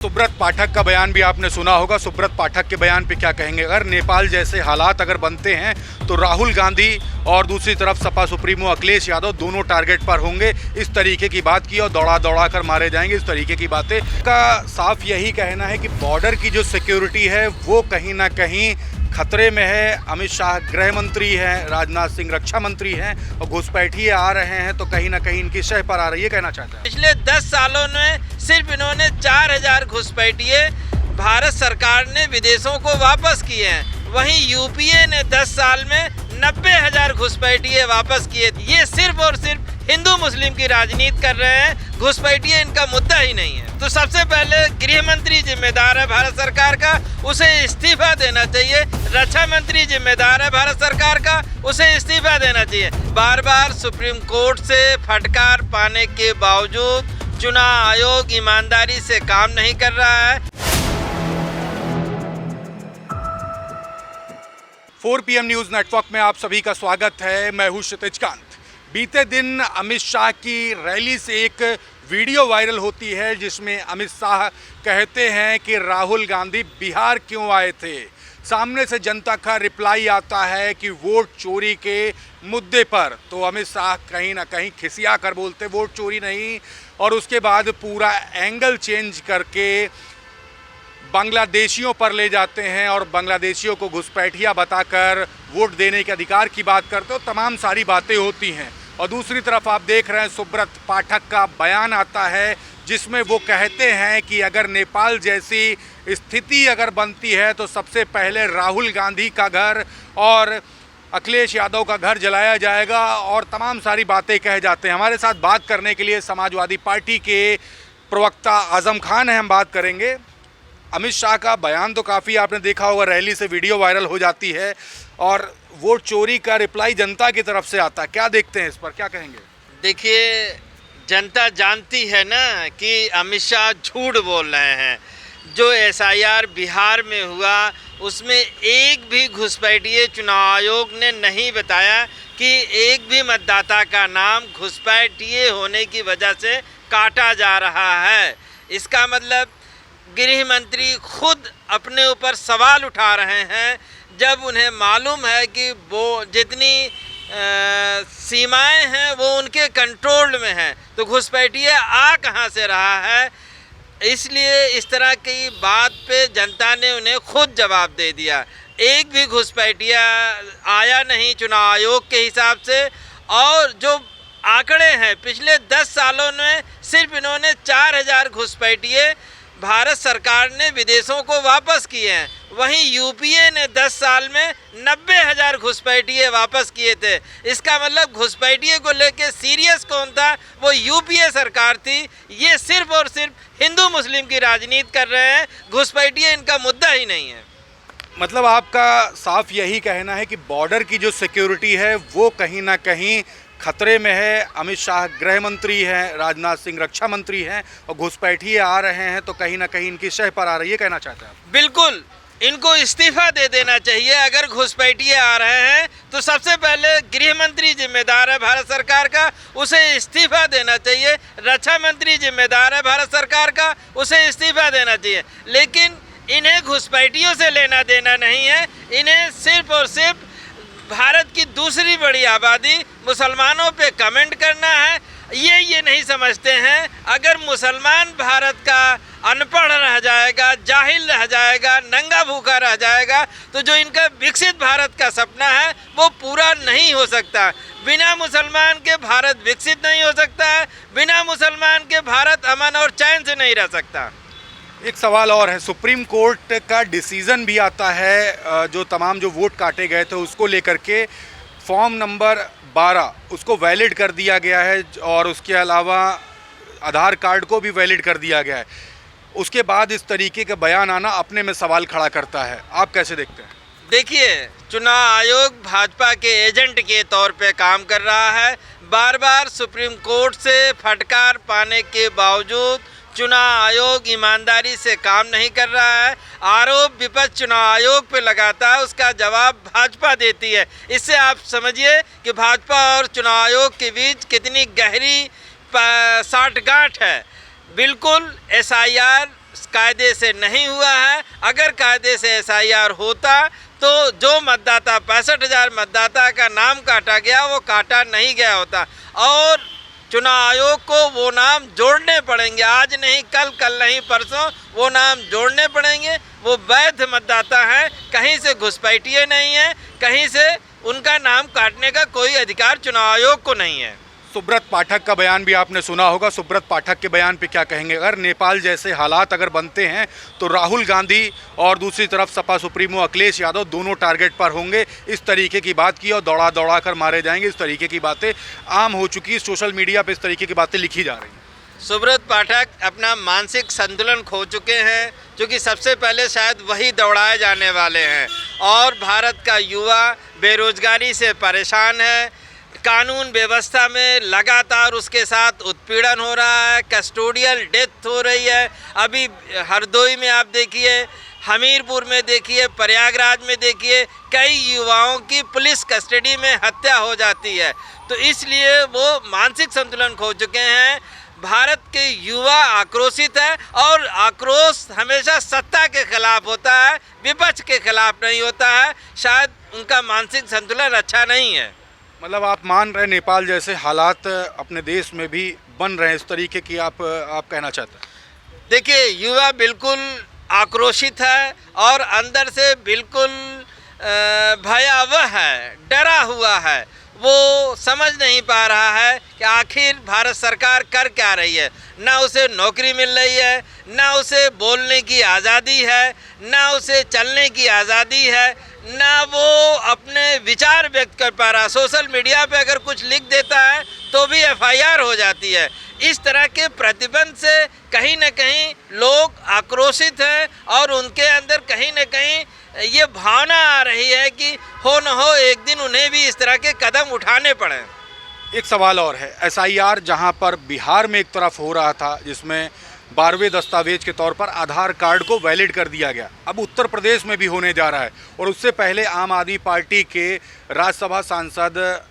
सुब्रत पाठक का बयान भी आपने सुना होगा। सुब्रत पाठक के बयान पे क्या कहेंगे? अगर नेपाल जैसे हालात अगर बनते हैं तो राहुल गांधी और दूसरी तरफ सपा सुप्रीमो अखिलेश यादव दोनों टारगेट पर होंगे। इस तरीके की बात की और दौड़ा दौड़ा कर मारे जाएंगे, इस तरीके की बातें का साफ यही कहना है कि बॉर्डर की जो सिक्योरिटी है वो कहीं ना कहीं खतरे में है। अमित शाह गृह मंत्री हैं, राजनाथ सिंह रक्षा मंत्री हैं और घुसपैठिए आ रहे हैं तो कहीं ना कहीं इनकी शह पर आ रही है, कहना चाहता है। पिछले 10 सालों में सिर्फ इन्होंने 4000 घुसपैठिए भारत सरकार ने विदेशों को वापस किए हैं। वहीं यूपीए ने 10 साल में 90,000 घुसपैठिए वापस किए। ये सिर्फ और सिर्फ हिंदू मुस्लिम की राजनीति कर रहे हैं। घुसपैठिए इनका मुद्दा ही नहीं है। तो सबसे पहले गृह मंत्री जिम्मेदार है भारत सरकार का, उसे इस्तीफा देना चाहिए। रक्षा मंत्री जिम्मेदार है भारत सरकार का, उसे इस्तीफा देना चाहिए। बार बार सुप्रीम कोर्ट से फटकार पाने के बावजूद चुनाव आयोग ईमानदारी से काम नहीं कर रहा है। 4 PM न्यूज़ नेटवर्क में आप सभी का स्वागत है। मैं हूँ क्षितिज कांत। बीते दिन अमित शाह की रैली से एक वीडियो वायरल होती है जिसमें अमित शाह कहते हैं कि राहुल गांधी बिहार क्यों आए थे। सामने से जनता का रिप्लाई आता है कि वोट चोरी के मुद्दे पर, तो अमित शाह कहीं ना कहीं खिसिया कर बोलते वोट चोरी नहीं, और उसके बाद पूरा एंगल चेंज करके बांग्लादेशियों पर ले जाते हैं और बांग्लादेशियों को घुसपैठिया बताकर वोट देने के अधिकार की बात करते हो। तमाम सारी बातें होती हैं और दूसरी तरफ आप देख रहे हैं सुब्रत पाठक का बयान आता है जिसमें वो कहते हैं कि अगर नेपाल जैसी स्थिति अगर बनती है तो सबसे पहले राहुल गांधी का घर और अखिलेश यादव का घर जलाया जाएगा और तमाम सारी बातें कह जाते हैं। हमारे साथ बात करने के लिए समाजवादी पार्टी के प्रवक्ता आजम खान हैं, हम बात करेंगे। अमित शाह का बयान तो काफ़ी आपने देखा होगा, रैली से वीडियो वायरल हो जाती है और वोट चोरी का रिप्लाई जनता की तरफ से आता है। क्या देखते हैं इस पर, क्या कहेंगे? देखिए, जनता जानती है ना कि अमित शाह झूठ बोल रहे हैं। जो SIR बिहार में हुआ उसमें एक भी घुसपैठिए चुनाव आयोग ने नहीं बताया कि एक भी मतदाता का नाम घुसपैठिए होने की वजह से काटा जा रहा है। इसका मतलब गृह मंत्री खुद अपने ऊपर सवाल उठा रहे हैं जब उन्हें मालूम है कि वो जितनी सीमाएं हैं वो उनके कंट्रोल में हैं, तो घुसपैठिए आ कहां से रहा है। इसलिए इस तरह की बात पे जनता ने उन्हें खुद जवाब दे दिया। एक भी घुसपैठिया आया नहीं चुनाव आयोग के हिसाब से। और जो आंकड़े हैं पिछले 10 सालों में सिर्फ इन्होंने 4000 घुसपैठिए भारत सरकार ने विदेशों को वापस किए हैं। वहीं यूपीए ने 10 साल में 90,000 घुसपैठिए वापस किए थे। इसका मतलब घुसपैठिए को लेके सीरियस कौन था? वो यूपीए सरकार थी। ये सिर्फ और सिर्फ हिंदू मुस्लिम की राजनीति कर रहे हैं। घुसपैठिए इनका मुद्दा ही नहीं है। मतलब आपका साफ यही कहना है कि बॉर्डर की जो सिक्योरिटी है वो कहीं ना कहीं खतरे में है। अमित शाह गृह मंत्री हैं, राजनाथ सिंह रक्षा मंत्री हैं और घुसपैठिए आ रहे हैं तो कहीं ना कहीं इनकी शह पर आ रही है, कहना चाहते हैं? बिल्कुल, इनको इस्तीफा दे देना चाहिए। अगर घुसपैठिए आ रहे हैं तो सबसे पहले गृह मंत्री जिम्मेदार है भारत सरकार का, उसे इस्तीफा देना चाहिए। रक्षा मंत्री जिम्मेदार है भारत सरकार का, उसे इस्तीफा देना चाहिए। लेकिन इन्हें घुसपैठियों से लेना देना नहीं है। इन्हें सिर्फ और सिर्फ भारत की दूसरी बड़ी आबादी मुसलमानों पे कमेंट करना है। ये नहीं समझते हैं अगर मुसलमान भारत का अनपढ़ रह जाएगा, जाहिल रह जाएगा, नंगा भूखा रह जाएगा तो जो इनका विकसित भारत का सपना है वो पूरा नहीं हो सकता। बिना मुसलमान के भारत विकसित नहीं हो सकता है। बिना मुसलमान के भारत अमन और चैन से नहीं रह सकता। एक सवाल और है, सुप्रीम कोर्ट का डिसीज़न भी आता है जो तमाम जो वोट काटे गए थे उसको लेकर के फॉर्म नंबर 12 उसको वैलिड कर दिया गया है और उसके अलावा आधार कार्ड को भी वैलिड कर दिया गया है। उसके बाद इस तरीके का बयान आना अपने में सवाल खड़ा करता है। आप कैसे देखते हैं? देखिए, चुनाव आयोग भाजपा के एजेंट के तौर पे काम कर रहा है। बार बार सुप्रीम कोर्ट से फटकार पाने के बावजूद चुनाव आयोग ईमानदारी से काम नहीं कर रहा है। आरोप विपक्ष चुनाव आयोग पे लगाता है, उसका जवाब भाजपा देती है। इससे आप समझिए कि भाजपा और चुनाव आयोग के बीच कितनी गहरी साठगांठ है। बिल्कुल SIR कायदे से नहीं हुआ है। अगर कायदे से एसआईआर होता तो जो मतदाता 65,000 मतदाता का नाम काटा गया वो काटा नहीं गया होता और चुनाव आयोग को वो नाम जोड़ने पड़ेंगे। आज नहीं कल, कल नहीं परसों वो नाम जोड़ने पड़ेंगे। वो वैध मतदाता हैं, कहीं से घुसपैठिए नहीं हैं, कहीं से उनका नाम काटने का कोई अधिकार चुनाव आयोग को नहीं है। सुब्रत पाठक का बयान भी आपने सुना होगा। सुब्रत पाठक के बयान पे क्या कहेंगे? अगर नेपाल जैसे हालात अगर बनते हैं तो राहुल गांधी और दूसरी तरफ सपा सुप्रीमो अखिलेश यादव दोनों टारगेट पर होंगे। इस तरीके की बात की और दौड़ा दौड़ा कर मारे जाएंगे। इस तरीके की बातें आम हो चुकी है। सोशल मीडिया पे इस तरीके की बातें लिखी जा रही हैं। सुब्रत पाठक अपना मानसिक संतुलन खो चुके हैं, क्योंकि सबसे पहले शायद वही दौड़ाए जाने वाले हैं। और भारत का युवा बेरोजगारी से परेशान है, कानून व्यवस्था में लगातार उसके साथ उत्पीड़न हो रहा है, कस्टोडियल डेथ हो रही है। अभी हरदोई में आप देखिए, हमीरपुर में देखिए, प्रयागराज में देखिए, कई युवाओं की पुलिस कस्टडी में हत्या हो जाती है। तो इसलिए वो मानसिक संतुलन खो चुके हैं। भारत के युवा आक्रोशित है और आक्रोश हमेशा सत्ता के खिलाफ होता है, विपक्ष के खिलाफ नहीं होता है। शायद उनका मानसिक संतुलन अच्छा नहीं है। मतलब आप मान रहे नेपाल जैसे हालात अपने देश में भी बन रहे हैं, इस तरीके की आप कहना चाहते हैं? देखिए, युवा बिल्कुल आक्रोशित है और अंदर से बिल्कुल भयावह है, डरा हुआ है। वो समझ नहीं पा रहा है कि आखिर भारत सरकार कर क्या रही है। ना उसे नौकरी मिल रही है, ना उसे बोलने की आज़ादी है, ना उसे चलने की आज़ादी है, ना वो अपने विचार व्यक्त कर पा रहा। सोशल मीडिया पे अगर कुछ लिख देता है तो भी एफआईआर हो जाती है। इस तरह के प्रतिबंध से कहीं न कहीं लोग आक्रोशित हैं और उनके अंदर कहीं न कहीं ये भावना आ रही है कि हो न हो एक दिन उन्हें भी इस तरह के कदम उठाने पड़े। एक सवाल और है, एसआईआर जहां पर बिहार में एक तरफ हो रहा था जिसमें 12वें दस्तावेज के तौर पर आधार कार्ड को वैलिड कर दिया गया, अब उत्तर प्रदेश में भी होने जा रहा है। और उससे पहले आम आदमी पार्टी के राज्यसभा सांसद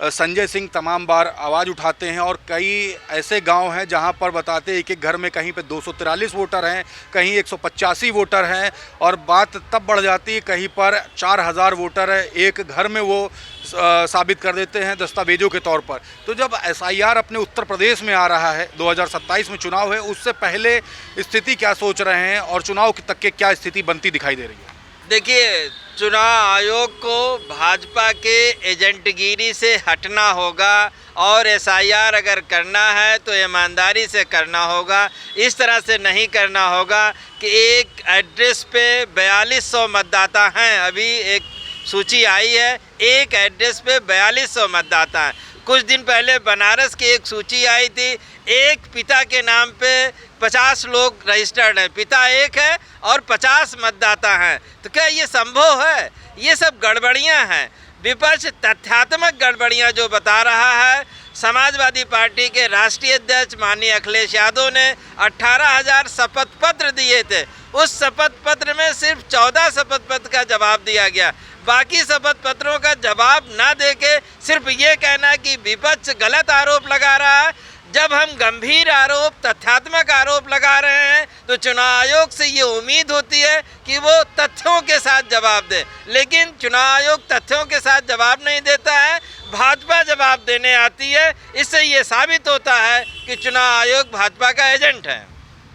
संजय सिंह तमाम बार आवाज़ उठाते हैं और कई ऐसे गांव हैं जहां पर बताते हैं एक घर में कहीं पे 243 वोटर हैं, कहीं 185 वोटर हैं और बात तब बढ़ जाती है कहीं पर 4000 वोटर है एक घर में, वो साबित कर देते हैं दस्तावेजों के तौर पर। तो जब एसआईआर अपने उत्तर प्रदेश में आ रहा है, 2027 में चुनाव है, उससे पहले स्थिति क्या सोच रहे हैं और चुनाव तक के क्या स्थिति बनती दिखाई दे रही है? देखिए, चुनाव आयोग को भाजपा के एजेंटगिरी से हटना होगा और एसआईआर अगर करना है तो ईमानदारी से करना होगा। इस तरह से नहीं करना होगा कि एक एड्रेस पे 4200 मतदाता हैं। अभी एक सूची आई है, एक एड्रेस पे 4200 मतदाता हैं। कुछ दिन पहले बनारस की एक सूची आई थी, एक पिता के नाम पे 50 लोग रजिस्टर्ड हैं। पिता एक है और 50 मतदाता हैं। तो क्या ये संभव है? ये सब गड़बड़ियां हैं। विपक्ष तथ्यात्मक गड़बड़ियां जो बता रहा है। समाजवादी पार्टी के राष्ट्रीय अध्यक्ष माननीय अखिलेश यादव ने 18,000 शपथ पत्र दिए थे। उस शपथ पत्र में सिर्फ 14 शपथ पत्र का जवाब दिया गया। बाकी शपथ पत्रों का जवाब ना देके सिर्फ ये कहना कि विपक्ष गलत आरोप लगा रहा है। जब हम गंभीर आरोप, तथ्यात्मक आरोप लगा रहे हैं तो चुनाव आयोग से ये उम्मीद होती है कि वो तथ्यों के साथ जवाब दे, लेकिन चुनाव आयोग तथ्यों के साथ जवाब नहीं देता है, भाजपा जवाब देने आती है। इससे ये साबित होता है कि चुनाव आयोग भाजपा का एजेंट है।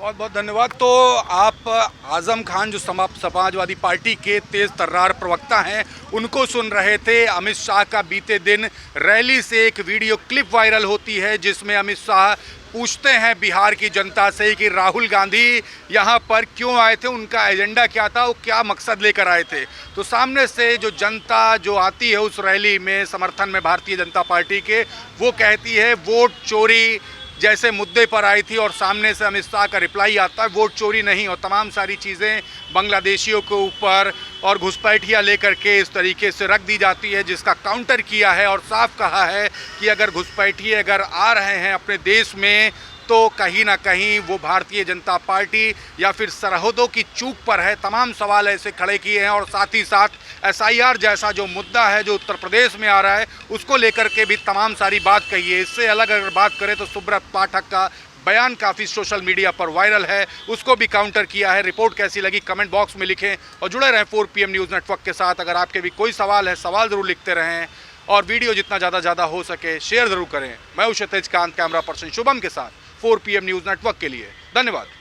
बहुत बहुत धन्यवाद। तो आप आजम खान जो समाजवादी पार्टी के तेज तर्रार प्रवक्ता हैं, उनको सुन रहे थे। अमित शाह का बीते दिन रैली से एक वीडियो क्लिप वायरल होती है जिसमें अमित शाह पूछते हैं बिहार की जनता से कि राहुल गांधी यहाँ पर क्यों आए थे, उनका एजेंडा क्या था, वो क्या मकसद लेकर आए थे। तो सामने से जो जनता जो आती है उस रैली में समर्थन में भारतीय जनता पार्टी के, वो कहती है वोट चोरी जैसे मुद्दे पर आई थी और सामने से अमित शाह का रिप्लाई आता है वोट चोरी नहीं, और तमाम सारी चीज़ें बांग्लादेशियों के ऊपर और घुसपैठियाँ लेकर के इस तरीके से रख दी जाती है, जिसका काउंटर किया है और साफ कहा है कि अगर घुसपैठिए अगर आ रहे हैं अपने देश में तो कहीं ना कहीं वो भारतीय जनता पार्टी या फिर सरहदों की चूक पर है। तमाम सवाल ऐसे खड़े किए हैं और साथ ही साथ एसआईआर जैसा जो मुद्दा है जो उत्तर प्रदेश में आ रहा है उसको लेकर के भी तमाम सारी बात कही है। इससे अलग अगर बात करें तो सुब्रत पाठक का बयान काफ़ी सोशल मीडिया पर वायरल है, उसको भी काउंटर किया है। रिपोर्ट कैसी लगी कमेंट बॉक्स में लिखें और जुड़े रहें 4 PM न्यूज़ नेटवर्क के साथ। अगर आपके भी कोई सवाल है, सवाल ज़रूर लिखते रहें और वीडियो जितना ज़्यादा हो सके शेयर ज़रूर करें। मैं हूं क्षितिज कांत, कैमरा पर्सन शुभम के साथ 4 PM न्यूज़ नेटवर्क के लिए। धन्यवाद।